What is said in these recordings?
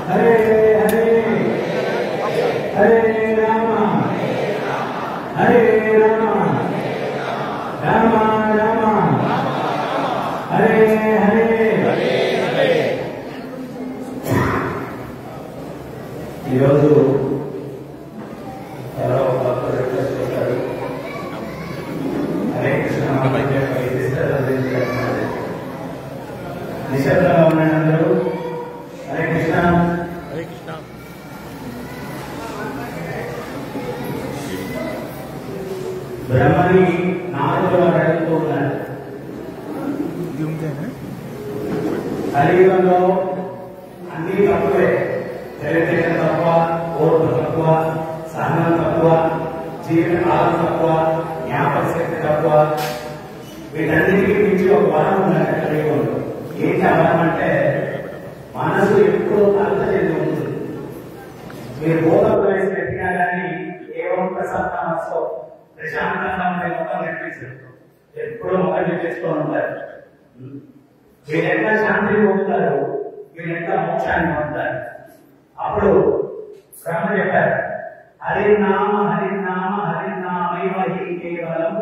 హరే హరే హరే రామ హరే రామ రామ రామ హరే హరే. ఈరోజు ఎవరో భక్తుడు రిక్వెస్ట్ చేశారు, హరే కృష్ణ నిశ్శబ్దంగా ఉన్నాడు అందరూ. హరే కృష్ణ హరే కృష్ణ. బ్రహ్మని నాలుగులో అడుగుతూ ఉన్నారు. కలియుగంలో అన్ని తక్కువే, తెలివితేటం తక్కువ, ఓర్పు తక్కువ, సహనం తక్కువ, జీవితకాలం తక్కువ, జ్ఞాపక శక్తి తక్కువ. వీటన్నిటికీ మించి ఒక వరం ఉందంటే కలియుగంలో. ఏంటి ఆ వరం అంటే మనసు ఎప్పుడూ కలత చెంది ఉంటుంది. మీరు భూతం వయసు పెట్టినా కానీ ఏవో ప్రసాద్ మనసు ప్రశాంతంగా ఉండే మొత్తం కనిపించదు. ఎప్పుడూ మొక్కలు చేసుకొని ఉంటారు. వీరెంత శాంతిని పొందుతారు, వీరెంత మోక్షాన్ని పొందుతారు. అప్పుడు బ్రహ్మ చెప్పారు, హరినామ హరినామ హరినామైవ హి కేవలం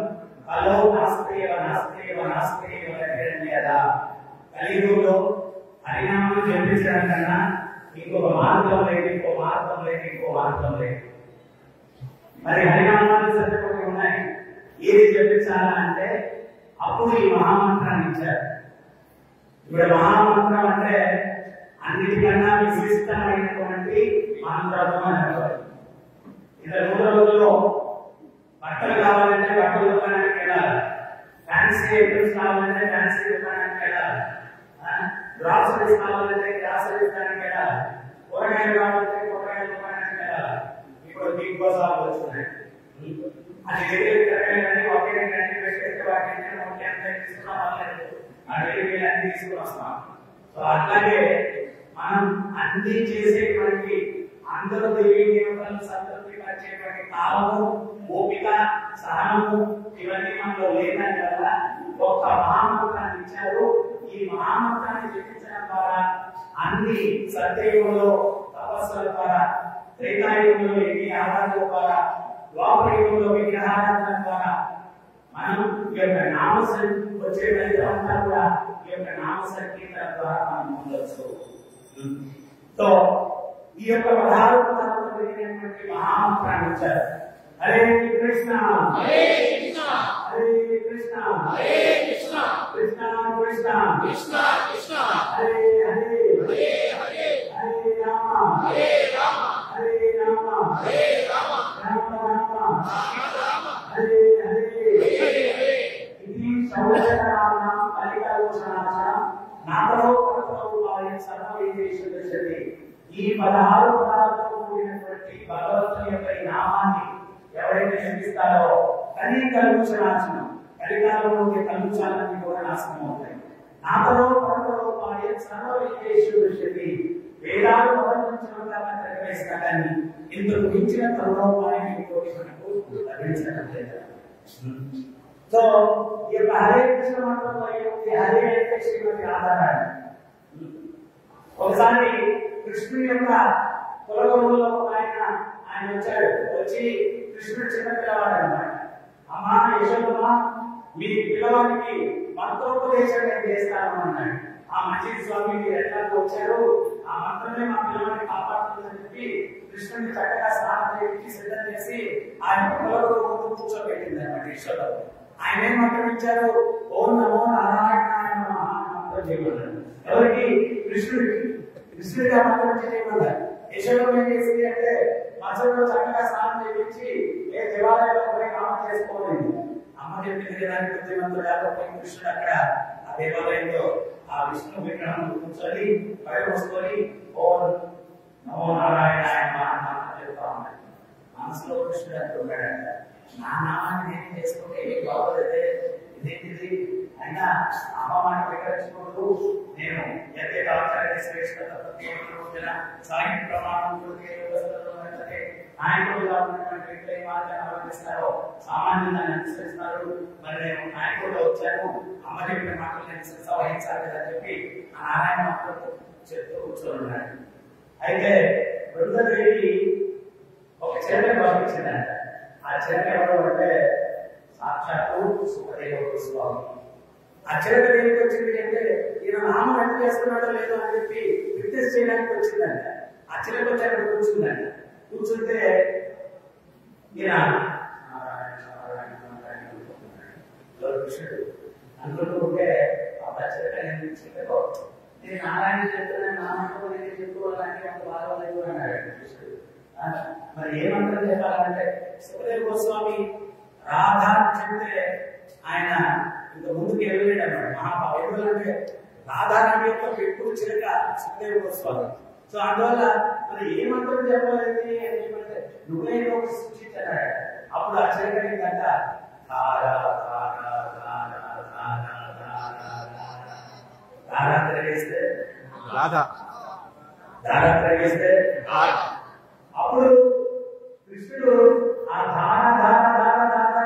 కలో నాస్తేవ నాస్తేవ నాస్తేవ హిరణ్యదా. కలియుగంలో హరినామం జపించడం కన్నా ఇంకొక మార్గం లేదు, ఇంకో మార్గం లేదు, ఇంకో మార్గం లేదు. మరి హరినామాలు సత్యపడి ఉన్నాయి, ఏది జపించాలా అంటే అప్పుడు ఈ మహామంత్రాన్ని ఇచ్చారు. ఇప్పుడు మహామంత్రం అంటే అన్నిటికన్నా విశిష్టమైనటువంటి మంత్రము అని అంటారు. ఇతర రోజుల్లో బట్టలు కావాలంటే బట్టల దుకాణానికి వెళ్ళాలి, ఫ్యాన్సీ ఐటమ్స్ కావాలంటే ఫ్యాన్సీ దుకాణానికి వెళ్ళాలి, గ్రాసరీస్ కావాలంటే గ్రాసరీ దుకాణానికి వెళ్ళాలి, కూరగాయలు కావాలంటే కూరగాయల దుకాణానికి వెళ్ళాలి. ఇప్పుడు బిగ్ బజార్ వస్తున్నాయి. అది వేరే ఒకే అన్ని తీసుకుని వస్తాం. సో అట్లాగే మనం అన్ని చేసేటువంటి అందరూ దేవీ దేవతలను సంతృప్తి పరిచేటువంటి కాలము, ఓపిక, సహనము ఇవన్నీ మనలో లేదని వల్ల ఒక మహామంత్రాన్ని ఇచ్చారు. ఈ మహామంత్రాన్ని జపించడం ద్వారా అన్ని సత్యయుగంలో తపస్సుల ద్వారా, త్రేతాయుగంలో యజ్ఞ ఆరాధన ద్వారా, ద్వాపరయుగంలో విగ్రహారాధన ద్వారా మనం ఈ యొక్క నామ వచ్చే ఫలితం కూడా ఈ యొక్క నామ సంకీర్తన ద్వారా మనం పొందవచ్చు. సో ఈ యొక్క 16 పదాలతో జరిగినటువంటి మహామంత్రాన్ని ఇచ్చారు. హరే కృష్ణ హరే కృష్ణ హరే కృష్ణ హరే కృష్ణ కృష్ణ కృష్ణ కృష్ణ కృష్ణ హరే హరే హరే హరే హరే రామ హరే రామ హరే రామ హరే రామ రామ రామ రామ హరే హరే హరే హరే. ఇది సౌరజనామం కలికాలోచనాచ నామలో పరతరూపాయ సర్వైదేశదశతి. ఈ 16 పదాలతో కూడినటువంటి భగవంతుని యొక్క ఈ నామాన్ని ఎవరైతే జపిస్తారో కలికాలోచనాచనం, కలికాలంలో ఉండే కలుచాలన్నీ కూడా నాశనం అవుతాయి. నామలో పరతరూపాయ సర్వైదేశదశతి. వేదాలు మొదలుంచినంత ప్రవేశిస్తా కానీ ఇందుకు మించిన తరుణోపాయం ఇంకోటి మనకు లభించడం లేదు. సో ఈ యొక్క హరే కృష్ణ మంత్రంలో ఏముంది? హరే అంటే శ్రీమతి ఆధారాన్ని. ఒకసారి కృష్ణుడి యొక్క కులగములో ఆయన వచ్చాడు. వచ్చి కృష్ణుడు చిన్న పిల్లవాడు అన్నమాట. అమ్మా యశోదమ్మ, మీ పిల్లవాడికి మంత్రోపదేశం నేను చేస్తాను అన్నాడు. ఆ మంచి స్వామి మీరు ఎట్లా వచ్చారు, ఆ మంత్రమే మా పిల్లవాడిని కాపాడుతుందని చెప్పి కృష్ణుడిని చక్కగా స్నానం చేయించి సిద్ధం చేసి ఆయన పిల్లలు ముందు కూర్చోబెట్టింది అన్నమాట యశోదమ్మ. ఆయన ఏం మంత్రం ఇచ్చారు? ఓం నమో నారాయణాయ నమః మంత్రం చేయమన్నాడు. ఎవరికి? కృష్ణుడికి. కృష్ణుడికి ఆ మంత్రం చేయమన్నారు. యశోదమ్మ ఏం చేసింది అంటే మసల్లో చక్కగా స్నానం చేయించి ఏ దేవాలయంలో పోయి నామం చేసుకోలేదు. అమ్మ చెప్పింది కదా బుద్ధిమంతుడు లేకపోతే కృష్ణుడు అక్కడ ఆ దేవాలయంలో ఆ విష్ణు విగ్రహం కూర్చొని బయట వసుకొని ఓం నమో నారాయణాయ నమః చెప్తా ఉన్నాడు. మనసులో కృష్ణుడు అంటున్నాడంట, నా నామాన్ని నేను చేసుకుంటే బాగోలేదే, ఇదేంటిది అయినా అమ్మ మాట వికరించకూడదు. నేను ఎంతే కావాలంటే శ్రేష్ఠ సాయం ప్రమాణం నాయకుడుగా ఉన్నటువంటి వ్యక్తులు ఏ మార్గాన్ని అవలంబిస్తారో సామాన్యంగా అనుసరిస్తారు. మరి నేను నాయకుడుగా వచ్చాను, అమ్మ చెప్పిన మాటలు నేను శిక్ష వహించాలి అని చెప్పి నారాయణ మాటలు చెప్తూ కూర్చొని ఉన్నాడు. అయితే వృద్ధదేవి ఒక చిరకని పంపించిందంట. ఆ చిరక ఎవరు అంటే సాక్షాత్తు సుఖదేవ గోస్వామి. ఆ చిరక దేనికి వచ్చింది అంటే ఈయన నామం ఎంత చేస్తున్నాడో లేదో అని చెప్పి విట్నెస్ చేయడానికి వచ్చిందంట. ఆ చిరక వచ్చి అక్కడ కూర్చుందంట. కూర్చుంటే ఈయన కృష్ణుడు అనుకుంటూ ఉంటే ఆ చిరక చిరకలో నేను నారాయణ చెప్తున్నాను, నామంతో నేను చెప్పుకోవాలంటే అంత బాగోలేదు అన్నాడు కృష్ణుడు. మరి ఏమంటారు చెప్పాలంటే సుఖదేవ గోస్వామి రాధా చెప్తే ఆయన ఇంత ముందుకు వెళ్ళలేడు అన్నాడు. మహాభావ అంటే రాధారాణి యొక్క పెట్టు చిరక సుఖదేవ గోస్వామి. సో అందువల్ల మరి ఏమంటారు చెప్పాలి అని చెప్పంటే నువ్వే సూచించాడు. అప్పుడు ఆ చిరక ఏంటంట దారా తిరిగేస్తే అప్పుడు కృష్ణుడు ఆ ధార ధార ధార ధార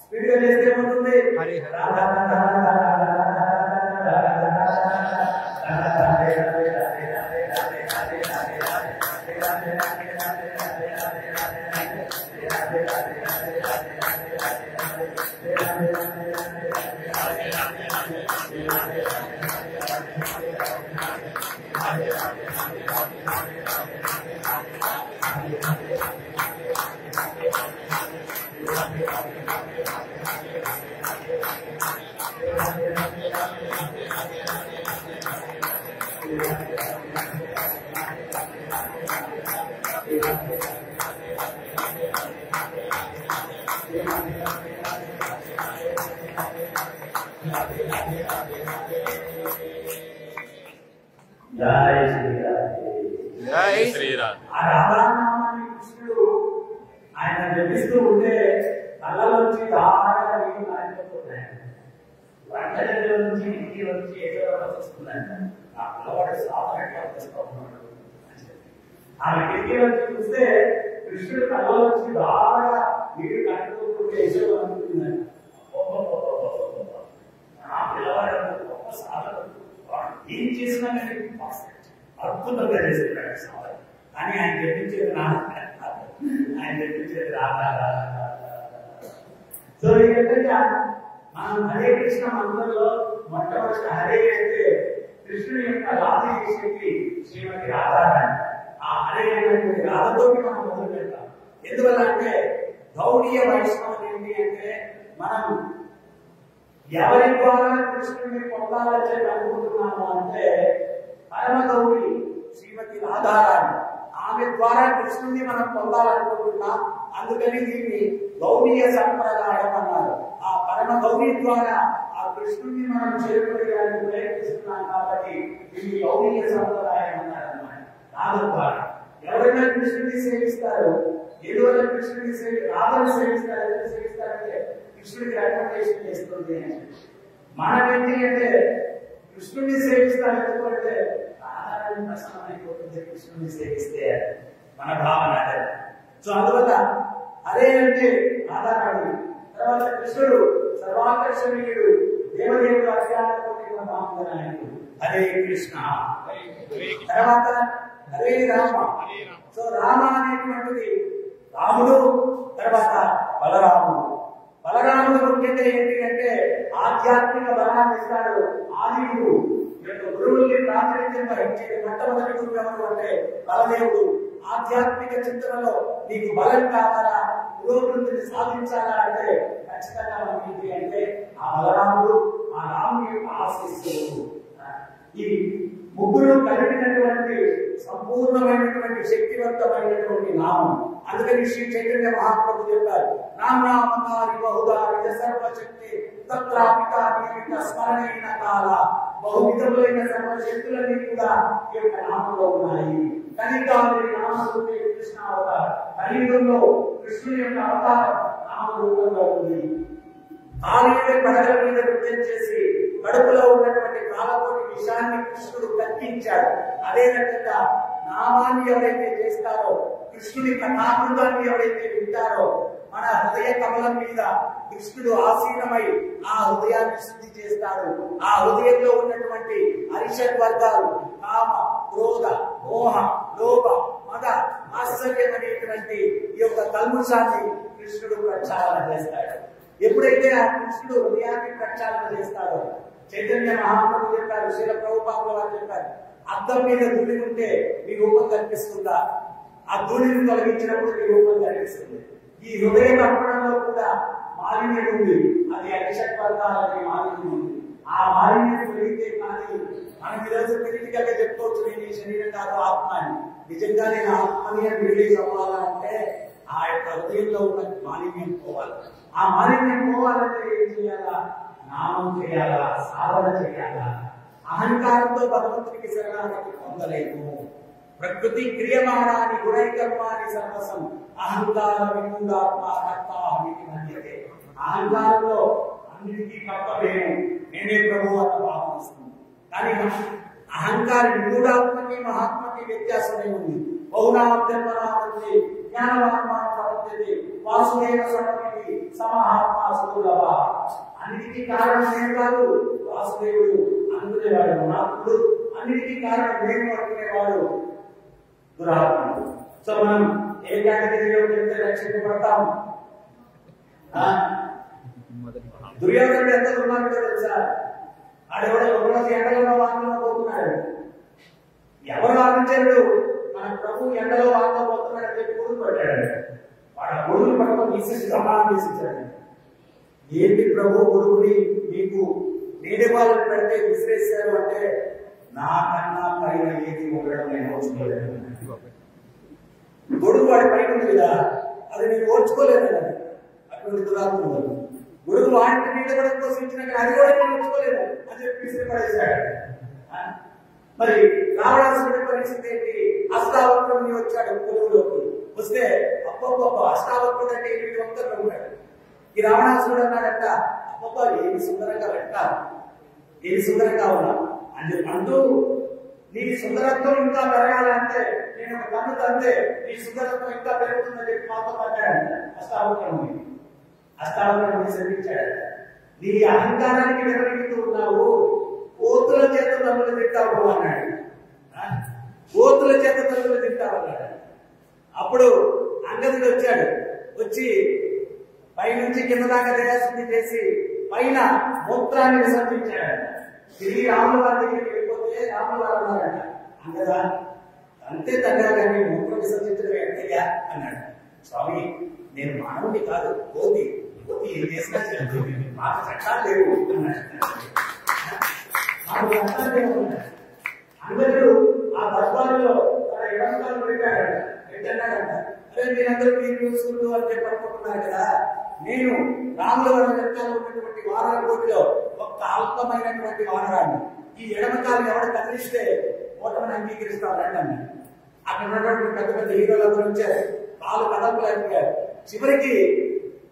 స్పీడ్ గా చేస్తే ఏమవుతుంది? జై శ్రీరామ్. ఆ రాధానామాన్ని కృష్ణుడు ఆయన జపిస్తూ ఉంటే కళ్ళలోంచి దారుణంగా నీళ్ళు కారిపోతున్నాయి. వంట దగ్గర నుంచి ఇంటికి వచ్చి ఏదో వస్తుందంట. ఆ పిల్లవాడు సాధారణంగా వస్తున్నాడు. ఆమె ఇంటికి వచ్చి చూస్తే కృష్ణుడు కళ్ళలోంచి దారుణంగా నీళ్ళు కారిపోతుంటే యశోద అనుకుంటుందంట. ఆ పిల్లవాడు గొప్ప సాధన ఏం చేసినా కానీ అద్భుతంగా చేస్తున్నాడు సాధన. కానీ ఆయన చెప్పించేది ఆయన చెప్పించేది రాధా. సో ఏంటంటే మనం హరే కృష్ణ మంత్రంలో మొట్టమొదటి హరే అంటే కృష్ణుని యొక్క రాధ చేసేది శ్రీమతి రాధారాణి. ఆ హరే అనేటువంటి రాధతోటి మనం మొదలు పెడతాం. ఎందువల్ల అంటే గౌడీయ వైష్ణవం ఏంటి అంటే మనం ఎవరి ద్వారా కృష్ణుని పొందాలని చెప్పి అనుకుంటున్నాము అంటే పరమ గౌరి శ్రీమతి రాధారాణి ఆమె ద్వారా కృష్ణుని మనం పొందాలనుకుంటున్నాం. అందుకని దీన్ని గౌడీయ సంప్రదాయం అన్నారు. ఆ పరమ గౌరీ ద్వారా ఆ కృష్ణుని మనం చేరుకోవడానికి ప్రయత్నిస్తున్నాం కాబట్టి దీన్ని గౌడీయ సంప్రదాయం అన్నారు అన్నమాట. రాధ ద్వారా ఎవరైనా కృష్ణుని సేవిస్తారు. ఏదోవల్ల కృష్ణుని రాధను సేవిస్తారు. ఎందుకు సేవిస్తారంటే కృష్ణుడికి రికమెండేషన్ చేస్తుంది. మనం ఏంటి అంటే కృష్ణుడిని సేవిస్తాం ఎందుకంటే రాధారాణి ప్రసన్నం అయిపోతుంది కృష్ణుడిని సేవిస్తే మన భావన. సో అందువల్ల అదే అంటే రాధారాణి. తర్వాత కృష్ణుడు సర్వాకర్షణీయుడు, దేవదేవుడు అధ్యాత్మిక నాయకుడు. హరే కృష్ణ. తర్వాత హరే రామ. సో రామ అనేటువంటిది రాముడు, తర్వాత బలరాముడు. బలరాముడు ముఖ్యత ఏంటి అంటే ఆధ్యాత్మిక బలాన్ని ఇస్తాడు. ఆదివుడు గురువుల్ని ప్రాతినిధ్యం వహించేది మొట్టమొదటి గురువు ఎవరు అంటే బలదేవుడు. ఆధ్యాత్మిక చింతనలో నీకు బలం కావాలా, పురోభివృద్ధిని సాధించాలా అంటే ఖచ్చితంగా మనకి ఏంటి అంటే ఆ బలరాముడు, ఆ రాముడి యొక్క ఆశీస్సులు. ఈ ముగ్గురు కలిపినటువంటి సంపూర్ణమైనటువంటి శక్తివంతమైనటువంటి నామం. అందుకని శ్రీ చైతన్య మహాప్రభు చెప్పారు, నామారి బహుదారి సర్వశక్తి తత్రాపిత నియమిత స్మరణైన కాల. బహువిధములైన సర్వశక్తులన్నీ కూడా ఈ యొక్క నామంలో ఉన్నాయి. కలికాలి నామరూపే కృష్ణ అవతారం. కలియుగంలో కృష్ణుని యొక్క అవతారం నామరూపంలో ఉంది. కాలుని పడగల మీద నృత్యం చేసి కడుపులో ఉన్నటువంటి కాలతోటి విషయాన్ని కృష్ణుడు కక్కించాడు. అదే రకంగా నామాన్ని ఎవరైతే చేస్తారో, కృష్ణుడి కథామృతాన్ని ఎవరైతే వింటారో, మన హృదయ కమలం మీద కృష్ణుడు ఆసీనమై ఆ హృదయాన్ని శుద్ధి చేస్తాడు. ఆ హృదయంలో ఉన్నటువంటి అరిషడ్ వర్గాలు కామ, క్రోధ, మోహ, అనేటువంటి ఈ యొక్క కల్ముషాన్ని కృష్ణుడు ప్రక్షాళన చేస్తాడు. ఎప్పుడైతే ఆ కృష్ణుడు హృదయాన్ని ప్రక్షాళన చేస్తాడో, చైతన్య మహాప్రభు చెప్పారు, శ్రీల ప్రభుపాదుల వారు చెప్పారు, అద్దం మీద ధూళి ఉంటే మీ రూపం కనిపిస్తుందా? ఆ ధూళిని తొలగించినప్పుడు మీ రూపం కనిపిస్తుంది. ఈ హృదయ తర్పణంలో కూడా మాలిన్యం ఉంది. అది అరిషట్ వర్గాలనే మాలిన్యం ఉంది. ఆ మాలిన్యం తొలగితే కానీ మనకి ఈరోజు క్రిటికల్ గా చెప్పుకోవచ్చు, నేను ఈ శరీరం కాదు ఆత్మ అని. నిజంగా నేను ఆత్మని రిలీజ్ అవ్వాలంటే ఆ యొక్క హృదయంలో ఉన్న మాలిన్యం పోవాలి. ఆ మాలిన్యం పోవాలంటే ఏం చేయాలా? నామం చేయాలా, సాధన చేయాలా. అహంకారంతో భగవంతునికి శరణాగతి పొందలేము. ప్రకృతి క్రియమానాన్ని గుణైకర్మాని సర్వసం అహంకార విమూఢాత్మ కర్తాహమితి మన్యతే. అహంకారంలో అన్నిటికీ కర్త నేనే ప్రభు అన్న భావన వస్తుంది. కానీ అహంకార విమూఢాత్మకి మహాత్మకి వ్యత్యాసమే ఉంది. బహునామర్జన్మనామంది జ్ఞానవాత్మ ప్రవర్తతే వాసుదేవ సమమితి సమహాత్మ సుదుర్లభ. అన్నిటికీ కారణం నేను కాదు, వాసుదేవుడు అనుకునేవాడు మహాత్ముడు. అన్నిటికీ కారణం నేను అనుకునేవాడు దురాత్ముడు. సో మనం ఏ కేటగిరీలో వెళ్తే రక్షింపబడతాం? దుర్యోధనుడు ఎంత దుర్మార్గుడో తెలుసా? ఆడెవడో ఒకరోజు ఎండలో వాహనంలో పోతున్నాడు. ఎవరు ఆలోచించాడు? మన ప్రభు ఎండలో వాహనంలో పోతున్నాడు అని చెప్పి గొడుగు పట్టాడు. వాడు గొడుగులు పట్టుకొని తీసేసి సమానం చేసించాడు. ఏంటి ప్రభు గొడుగుని మీకు నేనే వాళ్ళని పెడితే విసిరేశారు అంటే, నాకన్నా పైన ఏది ఉండడం నేను ఓర్చుకోలేదు. గొడుగు వాడి పైన ఉంది కదా, అది నేను ఓర్చుకోలేదు. అటువంటి దురాత్మ గొడుగు వాడిని మీద కూడా పోషించిన అది కూడా నేను ఓర్చుకోలేదు అని చెప్పి విసిరి పడేశాడు. మరి రావణాసుడి పరిస్థితి ఏంటి? అష్టావక్రుని వచ్చాడు కొలువులోకి. వస్తే అప్పొప్ప అష్టావక్రుడు అంటే 8 వంకరలు ఉన్నాడు. ఈ రావణాసుడు అన్నాడంట, అప్పొప్ప ఏమి సుందరంగా పెట్టాలి, ఏమి సుందరంగా ఉన్నా అని చెప్పి అంటూ, నీ సుందరత్వం ఇంకా పెరగాలంటే నేను ఒక కన్ను తంతే నీ సుందరత్వం ఇంకా పెరుగుతుందని చెప్పి మాతో పడ్డాడంట అష్టావక్రుని. అష్టావక్రుని శ్రమించాడు. నీ అహంకారానికి విరమిస్తూ ఉన్నావు, కోతుల చేత తల్లులు తింటావు అన్నాడు. కోతుల చేత తల్లులు తింటావు అన్నాడు. అప్పుడు అంగదుడు వచ్చాడు. వచ్చి పైనుంచి కింద దాకా దయాశుద్ధి చేసి పైన మూత్రాన్ని విసర్జించాడు. తిరిగి రాముల వారి దగ్గరికి వెళ్ళిపోతే రాముల వారు అన్నారంట, అంగదా అంతే తగ్గ కానీ మూత్రం విసర్జించడం ఎంతయ్యా అన్నాడు. స్వామి నేను మానవుడి కాదు, కోతి. కోతి ఏం చేసినా మాకు చట్టాలు లేవు అన్నాడు. అంగదుడు ఆ దర్బారులో తన ఎడంకాలు పెట్టాడంట. పెట్టాడంట, అదే మీరందరూ మీరు చూసుకుంటూ అని చెప్పి అనుకుంటున్నారు కదా, నేను రాముల వారి వెనకాల ఉన్నటువంటి వానర కోటిలో ఒక్క అల్పమైనటువంటి వానరాన్ని ఈ ఎడమకాలు ఎవరు కదిలిస్తే ఓటమిని అంగీకరిస్తారండి అన్న. అక్కడ ఉన్నటువంటి పెద్ద పెద్ద హీరోలందరూ వచ్చారు, కాలు కదపలేకపోయారు. చివరికి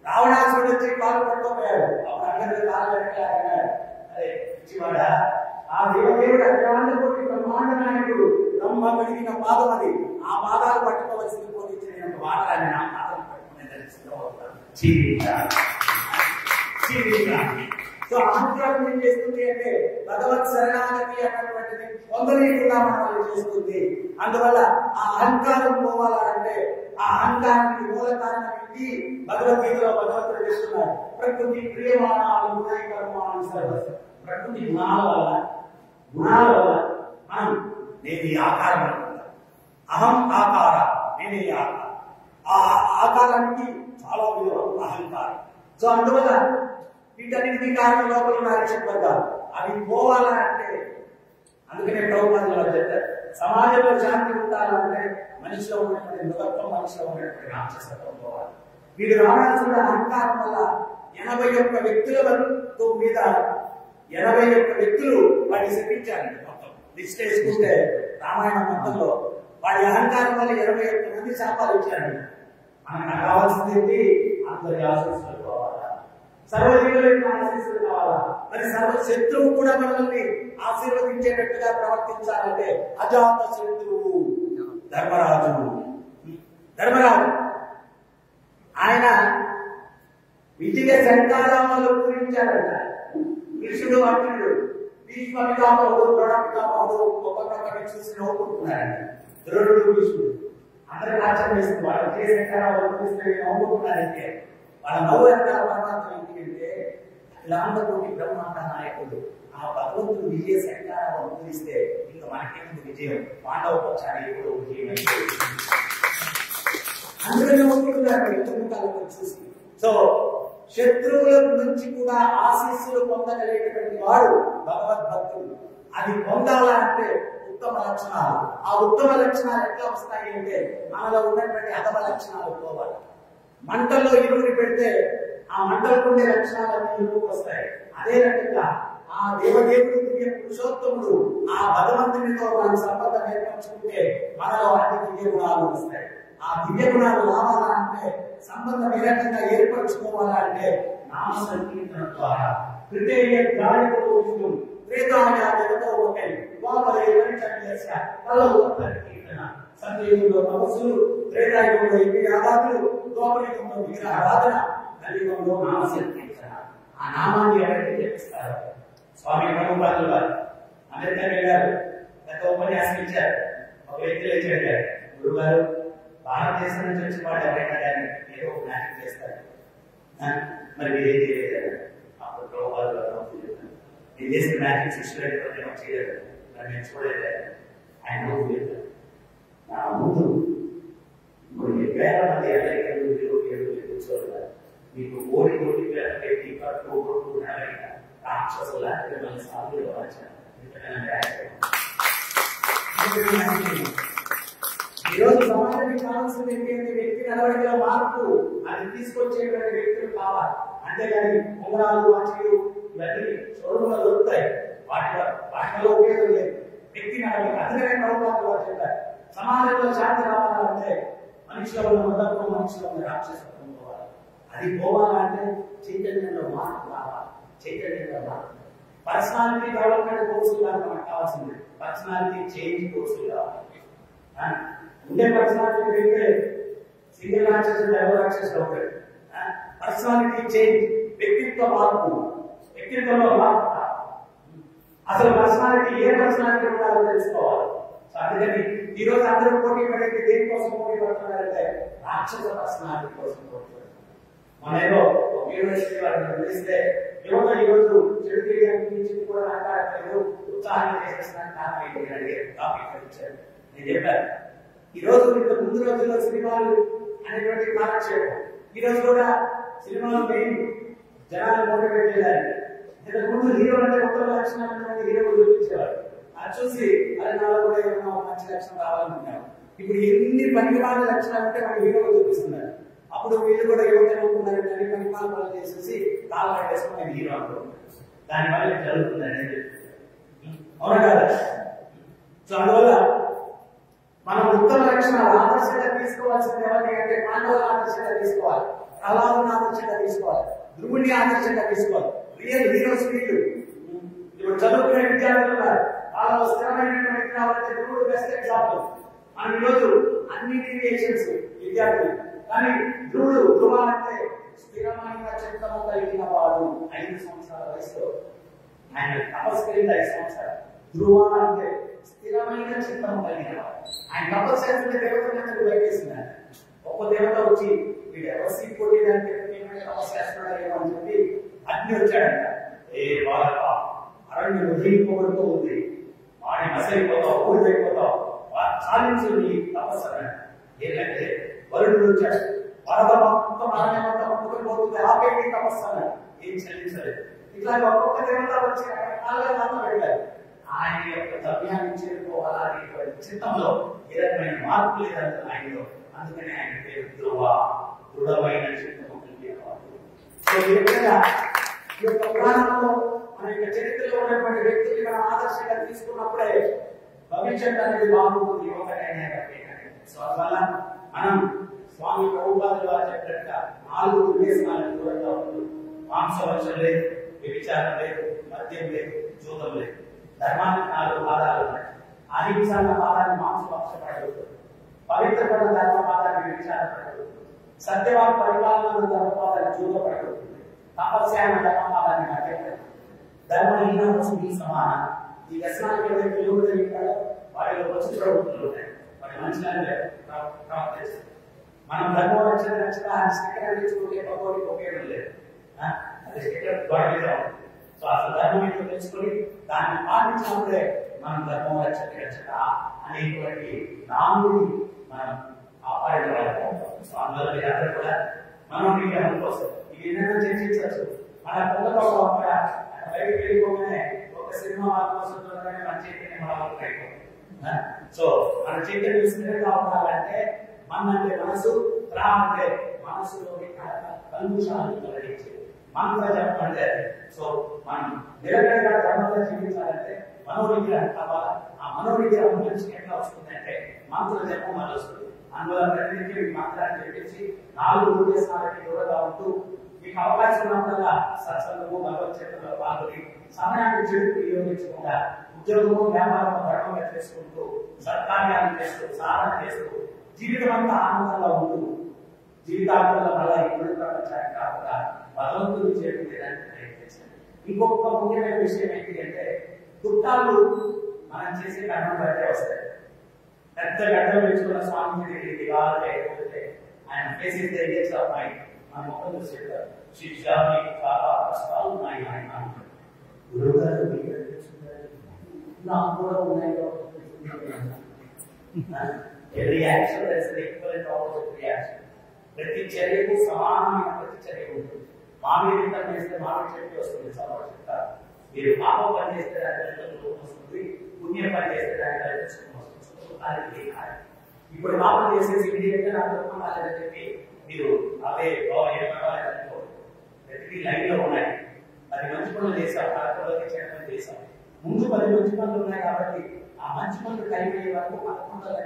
రావణాసుడు వచ్చి కాలు పట్టుకోపోయాడు. అప్పుడు అందరూ కాలు వెనకాలన్నాడు, అరే చివాడా ఆ దేవదేవుడు అఖిలాండ కోటి బ్రహ్మాండ నాయకుడు బ్రహ్మ కలిగిన పాదం అది, ఆ పాదాలు పట్టుకోవలసింది పోయించిన వానరాన్ని నా పాదం పట్టుకునే సో అహంకారం ఏం చేస్తుంది అంటే భగవత్ శరణాగతి అన్నటువంటిది పొందలేకుండా మనం చేస్తుంది. అందువల్ల ఆ అహంకారం పోవాలంటే ఆ అహంకారానికి మూల కారణం ఏంటి? భగవద్గీతలో భగవంతుడు చేస్తున్నారు, ప్రకృతి క్రియమానాలు గుణైకర్మాలు సర్వస్వం. ప్రకృతి గుణాల వల్ల మనం నేను ఈ ఆకారం అనుకుంటా, అహం ఆకార నేను ఈ ఆకారం. ఆ ఆకారానికి చాలా విలువ అహంకారం. సో అందువల్ల వీటన్నిటికీ కారణం లోపల ఉన్నారు చెప్పారు. అవి పోవాలంటే అందుకనే ప్రభుత్వాలు చెప్తారు, సమాజంలో శాంతి ఉండాలంటే మనిషిలో ఉన్నటువంటి మృగత్వం, మనిషిలో ఉన్నటువంటి రాక్షసత్వం పోవాలి. వీడు రావణాసురుడు అహంకారం వల్ల 81 వ్యక్తుల మీద 81 వ్యక్తులు వాడిని శపించారండి. మొత్తం లిస్ట్ వేసుకుంటే రామాయణం మొత్తంలో వాడి అహంకారం వల్ల 21 మంది శాపాలు ఇచ్చారండి. మనకు కావాల్సింది ఏంటి? అందరి ఆశీస్సులు కావాలా, సర్వజీవులకు ఆశీస్సులు కావాలా. మరి సర్వ శత్రువు కూడా మనల్ని ఆశీర్వదించేటట్టుగా ప్రవర్తించాలంటే అజాత శత్రువు ధర్మరాజు. ఆయన విజయ శంకారామాలు పూరించాడంట. కృష్ణుడు అర్జునుడు భీష్మ పితామహుడు ద్రోణ పితామహుడు ఒక్కొక్కరిని చూసి నవ్వుకుంటున్నాడంట. ద్రోణుడు భీష్ముడు అందరూ ఆచరణ చేస్తుంది. వాళ్ళు చేసే అనుభవిస్తే నవ్వుకుంటున్నారంటే వాళ్ళ నవ్వు ఎంత పరమాత్మ ఏంటంటే అఖిలాండకోటి బ్రహ్మాండ నాయకుడు ఆ భగవంతుడు విజయ శంకరాలు అనుభవిస్తే ఇంకా మనకేముంది విజయం? పాండవ పక్షాన్ని ఎప్పుడు విజయం అందుకనే ఒప్పుకుంటున్నారు చూసి. సో శత్రువుల నుంచి కూడా ఆశీస్సులు పొందగలిగేటువంటి వాడు భగవద్భక్తుడు. అది పొందాలంటే ఉత్తమ లక్షణాలు. ఆ ఉత్తమ లక్షణాలు ఎట్లా వస్తాయి అంటే మనలో ఉన్నటువంటి అధమ లక్షణాలు పోవాలి. మంటల్లో ఇరువుని పెడితే ఆ మంటలకు ఉండే లక్షణాలన్నీ ఇరువుకు వస్తాయి. అదే రకంగా ఆ దేవదేవుడు దివ్య పురుషోత్తముడు ఆ భగవంతునితో మన సంబంధం ఏర్పరచుకుంటే మనలో అన్ని దివ్య గుణాలు వస్తాయి. ఆ దివ్య గుణాలు రావాలంటే సంబంధం ఏ రకంగా ఏర్పరచుకోవాలంటే నామ సంకీర్తన ద్వారా కృతేయ గాయకుడు త్రేతాయ జగతో ఒకై వాపరే పరిచర్యస్య కీర్తన సంకీర్తనలో తపస్సులు, త్రేతాయుగంలో ఇవి ఆరాధనలు, ద్వాపరయుగంలో విగ్రహ ఆరాధన, కలియుగంలో నామ సంకీర్తన. ఆ నామాన్ని ఎవరైతే జపిస్తారో స్వామి ప్రభుపాదులు వారు అమెరికా వెళ్ళారు. గత ఉపన్యాసం ఇచ్చారు. ఒక వ్యక్తి లేచారు, గురువు గారు భారతదేశం నుంచి వచ్చిన వాడు ఎవరైనా కానీ ఏదో ఒక మ్యాజిక్ చేస్తారు, మరి మీరేం చేయలేదు. అప్పుడు ప్రభుపాదులు నేను చేసిన మ్యాజిక్ శిష్యులు చేయలేదు, మరి నేను చూడలేదు. ఆయన నా ముందు కొన్ని వేల మంది అమెరికలు కూర్చోవాలి. మీకు కోడి కోటి పెట్టి కొట్టు రాక్షసుల సాగులో వచ్చాను. ఈరోజు సమాజానికి కావాల్సింది ఏంటంటే వ్యక్తి నడవడిలో మార్పు, అది తీసుకొచ్చేటువంటి వ్యక్తులు కావాలి. అంతేగాని ఉంగరాలు, వాచీలు ఇవన్నీ షోరూంలో దొరుకుతాయి, వాటిలో ఉపయోగం లేదు. వ్యక్తి నడవడి అందుకనే ప్రభుత్వాలు చెప్పారు, సమాజంలో శాంతి రావాలంటే మనిషిలో ఉన్న మదత్వం, మనిషిలో ఉన్న రాక్షసత్వం పోవాలి. అది పోవాలంటే చైతన్యంలో మార్పు రావాలి. చైతన్యంలో మార్పు, పర్సనాలిటీ డెవలప్మెంట్ కోర్సులు కాదు మనకు కావాల్సింది, పర్సనాలిటీ చేంజ్ కోర్సులు కావాలి. ఉండే పర్సనాలిటీ పెడితే సింగిల్ రాక్షసుడు ఎవరు రాక్షసుడు అవుతాడు. పర్సనాలిటీ చేంజ్, వ్యక్తిత్వ మార్పు, వ్యక్తిత్వంలో మార్పు. అసలు పర్సనాలిటీ ఏ పర్సనాలిటీ ఉండాలో తెలుసుకోవాలి. సో అందుకని ఈ రోజు అందరూ పోటీ పడేది దేనికోసం పోటీ పడుతున్నారంటే రాక్షస పర్సనాలిటీ కోసం పోటీ పడుతున్నారు. మన ఏదో ఒక యూనివర్సిటీ వాళ్ళని పిలిస్తే యువత ఈ రోజు చెడు తీయడానికి కూడా మాట్లాడలేదు, ఉత్సాహంగా చేసేసిన కారణం ఏంటి అడిగే టాపిక్ ఇచ్చారు. నేను చెప్పాను, ఈ రోజు ఇంత ముందు రోజుల్లో సినిమాలు అనేటువంటి కాలక్షేపం. ఈ రోజు కూడా సినిమాలు మెయిన్ జనాలు మోటివేట్ చేయాలి. ఇంతకు ముందు హీరో అంటే కొత్త లక్షణాలు హీరో చూపించేవారు. అది చూసి అది నాలో కూడా ఏమన్నా మంచి లక్షణం రావాలనుకున్నాను. ఇప్పుడు ఎన్ని పనికిమాల లక్షణాలు ఉంటే మనకి హీరో చూపిస్తున్నారు. అప్పుడు వీళ్ళు కూడా యువతనుకున్నారు, పనికిమాల పనులు చేసేసి కాలు కట్టేసుకుని హీరో అంటారు. దానివల్ల జరుగుతుంది అనేది అవునా కదా? సో అందువల్ల మనం ఉత్తమ లక్షణాలు ఆదర్శంగా తీసుకోవాల్సింది ఎవరిని అంటే పాండవుల ఆదర్శంగా తీసుకోవాలి, ప్రహ్లాదుని ఆదర్శంగా తీసుకోవాలి, ధ్రువుని ఆదర్శంగా తీసుకోవాలి. రియల్ హీరోస్ వీళ్ళు. ఇప్పుడు చదువుకునే విద్యార్థులు ఉన్నారు, వాళ్ళలో స్థిరమైనటువంటి రావాలంటే ధ్రువుడు బెస్ట్ ఎగ్జాంపుల్. మనం ఈరోజు అన్ని డీవియేషన్స్ విద్యార్థులు, కానీ ధ్రువ అంటే స్థిరమైన చిత్తము కలిగిన వాడు. 5 సంవత్సరాల వయసులో ఆయన తపస్కరింది 5 సంవత్సరాలు. ధ్రువ అంటే స్థిరమైన చిత్తము కలిగిన వాడు. ఆయన తపస్సు చేస్తుంటే దేవతలు బయటేస్తున్నారు. ఒక్క దేవత వచ్చి వీడు ఎవరు సీట్ కొట్టేదానికి తపస్సు చేస్తున్నాడేమో అని చెప్పి అగ్ని వచ్చాడంట. ఏ బాలక అరణ్యం వదిలిపోబడుతూ ఉంది, వాడి మసైపోతావు, ఊడిపోతావు, సాధించు నీ తపస్సు అన్నాడు. ఏంటంటే వరుడు వచ్చాడు, వరద మొత్తం అరణ్యమంతా పట్టుకొని పోతుంది, ఆపేటి తపస్సు అన్నాడు. ఏం చెల్లించలేదు. ఇట్లా ఒక్కొక్క దేవత వచ్చి రకరకాలుగా పెట్టారు. ఆయన యొక్క ద్రవ్యాన్ని చేరుకోవాలనేటువంటి చిత్తంలో ఏ రకమైన మార్పు లేదంటే ఆయనలో. అందుకని ఆయన పేరు ధ్రువ, దృఢమైన చిత్తము కలిగిన వాడు. సో ఈ విధంగా ఈ యొక్క పురాణంలో మన యొక్క చరిత్రలో ఉన్నటువంటి వ్యక్తుల్ని మనం ఆదర్శంగా తీసుకున్నప్పుడే భవిష్యత్ అనేది బాగుంటుంది. సో అందువల్ల మనం స్వామి ప్రభుపాదులు వారు చెప్పినట్టుగా 4 ఉద్దేశాలను దూరంగా ఉంటుంది. మాంసవర్షం లేదు, వ్యభిచారం లేదు, మద్యం లేదు, జూదం లేదు. ధర్మానికి 4 పాదాలు ఉన్నాయి. అహింస అన్న పాదాన్ని మాంసపక్షపడదు, పవిత్రపడిన ధర్మపాదాన్ని వ్యభిచారపడదు, సత్యవాన్ పరిపాలన ధర్మపాదాన్ని జూదపడదు, తపస్యాన ధర్మపాదాన్ని మధ్యపడదు, ధర్మహీన వస్తుంది సమానం. ఈ వ్యసనానికి ఎవరైతే లోబడి ఉంటాడో వారిలో వచ్చి ప్రభుత్వాలు ఉంటాయి, వారి మంచిగా ప్రవర్తిస్తారు. మనం ధర్మం రక్షణ స్టిక్కర్ అందించుకుంటే పకోడికి ఉపయోగం లేదు. అది స్టిక్కర్ గోడ మీద ఉంటుంది. సో అసలు ధర్మం ఏంటో తెలుసుకొని దాన్ని పాటించినప్పుడే మనం ధర్మం రక్షణ అనేటువంటి నాముని మనం కాపాడిన వాళ్ళం. సో అందువల్ల మీరందరూ కూడా మనోనిగ్రహం కోసం ఇది ఏదైనా చర్చించవచ్చు. మన పిల్లలు బయటకు వెళ్ళిపోగానే ఒక సినిమా వాళ్ళ కోసం చూడగానే మన చైతన్యం మనకు అయిపోతుంది. సో మన చైతన్యం స్థిరంగా ఉండాలంటే మన అంటే మనసు, రా అంటే మనసులోని కల్ముషాలను తొలగించేది. మంత్ర జపం అంటే సో మనం నిరంతరంగా ధర్మంగా జీవించాలంటే మనోనిగ్రహం కావాలా. ఆ మనోనిగ్రహం మనిషికి ఎట్లా వస్తుందంటే మంత్ర జపం వల్ల వస్తుంది. అందువల్ల ప్రతినిత్యం ఈ మంత్రాన్ని చెప్పించి 4 ఉద్దేశాలకి దూరంగా ఉంటూ మీకు అవకాశం ఉన్నప్పుడల్లా సత్సంగము భగవద్గీతలో పాల్గొని సమయాన్ని చెడు వినియోగించకుండా ఉద్యోగము వ్యాపారము ధర్మంగా చేసుకుంటూ సత్కార్యాలు చేస్తూ సాధన చేస్తూ జీవితం అంతా ఆనందంగా ఉంటూ జీవితాంతంలో మళ్ళా ఇప్పుడు ప్రపంచానికి కాకుండా భగవంతుని చేరుకునేదానికి ప్రయత్నించండి. ఇంకొక ముఖ్యమైన విషయం ఏంటి అంటే దుఃఖాలు మనం చేసే కర్మ బట్టే వస్తాయి. పెద్ద గడ్డలు పెంచుకున్న స్వామి దగ్గరికి ఇవాళ లేకపోతే ఆయన ఫేసెస్ దగ్గర అమ్మాయి మన మొక్కలు చూసి చెప్తారు, శిష్యాన్ని చాలా కష్టాలు ఉన్నాయి ఆయన గురువు గారు నాకు కూడా ఉన్నాయి. Every action equal opposite reaction. ప్రతి చర్యకు సమానమైన ప్రతి చర్య ఉంటుంది. మామిడి విత్తనం వేస్తే మామిడి చెట్టు వస్తుంది, సమాజం చెప్తారు. మీరు పాపం పని చేస్తే దాని వస్తుంది, పుణ్యం పని చేస్తే దాని వస్తుంది. ఇప్పుడు పాపం చేసేసి ఇమీడియట్ గా నాకు దుఃఖం రాలేదని చెప్పి మీరు అవే ఏం పర్వాలేదనుకో. ప్రతిదీ లైన్ లో ఉన్నాయి. 10 మంచి పనులు చేశాం, 11 చెడ్డ పనులు చేశాం. ముందు 10 మంచి పనులు ఉన్నాయి కాబట్టి ఆ మంచి పనులు కలిగే వరకు 11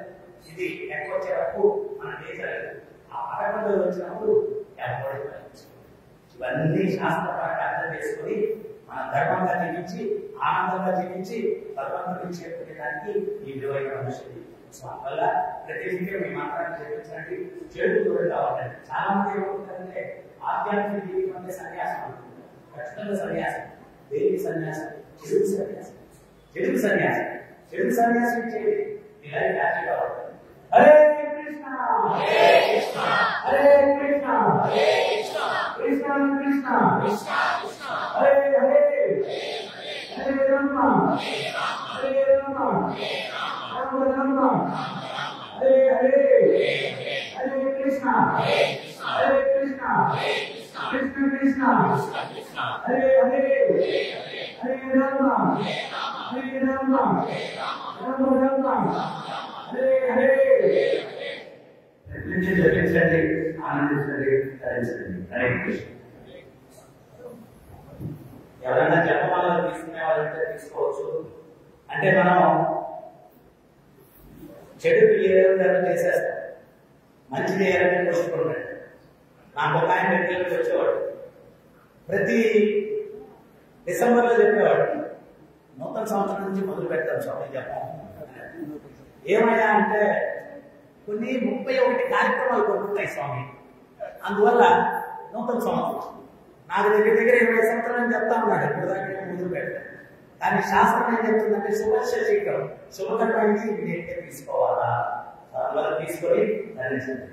ఇది ఎక్కువ వచ్చే వరకు మనం చేసలేదు. ఆ 11 వచ్చినప్పుడు ఇవన్నీ శాస్త్రపరంగా అర్థం చేసుకుని మన ధర్మంగా జీవించి ఆనందంగా జీవించి భగవంతుడిని చేరుకునేదానికి ఈ విలువైన మనుషులు. సో అందువల్ల ప్రతి విషయం మీ మాత్రాన్ని చేయించండి, చెడు దూరం కావాలండి. చాలా మంది ఏమవుతుందంటే ఆధ్యాత్మిక జీవితం అంటే సన్యాసం అంటుంది. ఖచ్చితంగా సన్యాసం. దేనికి సన్యాసం? చెడుకు సన్యాసం. చెడుకు సన్యాసం. చెడుకు సన్యాసం ఇచ్చేది మీ లైఫ్ హ్యాపీగా ఉంటుంది. హరే కృష్ణ హరే కృష్ణ హరే కృష్ణ హరే కృష్ణ కృష్ణ కృష్ణ కృష్ణ కృష్ణ హరే హరే హరే రామ హరే రామ రామ రామ హరే హరే హరే కృష్ణ హరే కృష్ణ కృష్ణ కృష్ణ హరే హరే హరే రామ హరే రామ రామ రామ హరే హరే. జపించండి, ఆనందించండి, ధరించండి. హరే కృష్ణ. ఎవరైనా జపమాలను తీసుకునే వాళ్ళంటే తీసుకోవచ్చు. అంటే మనం చెడు ఏదైనా చేసేస్తాం, మంచిది ఏదైనా కోసుకుంటాడు. నాకు ఒక ఆయన దగ్గరికి వచ్చేవాడు, ప్రతి డిసెంబర్లో చెప్పేవాడు నూతన సంవత్సరం నుంచి మొదలు పెడతాం స్వామి జపం. ఏమయ్యా అంటే కొన్ని 31 కార్యక్రమాలు కొట్టుకుంటాయి స్వామి, అందువల్ల నూతన సంవత్సరం నాకు దగ్గర 20 సంవత్సరాలు చెప్తా ఉన్నాడు. ఇప్పుడు దాకా మొదలు పెడతాను. కానీ శాస్త్రం ఏం చెప్తుందంటే శుభశీకరం శుభకరమైనది తీసుకోవాలా, అందువల్ల తీసుకొని ధరించండి.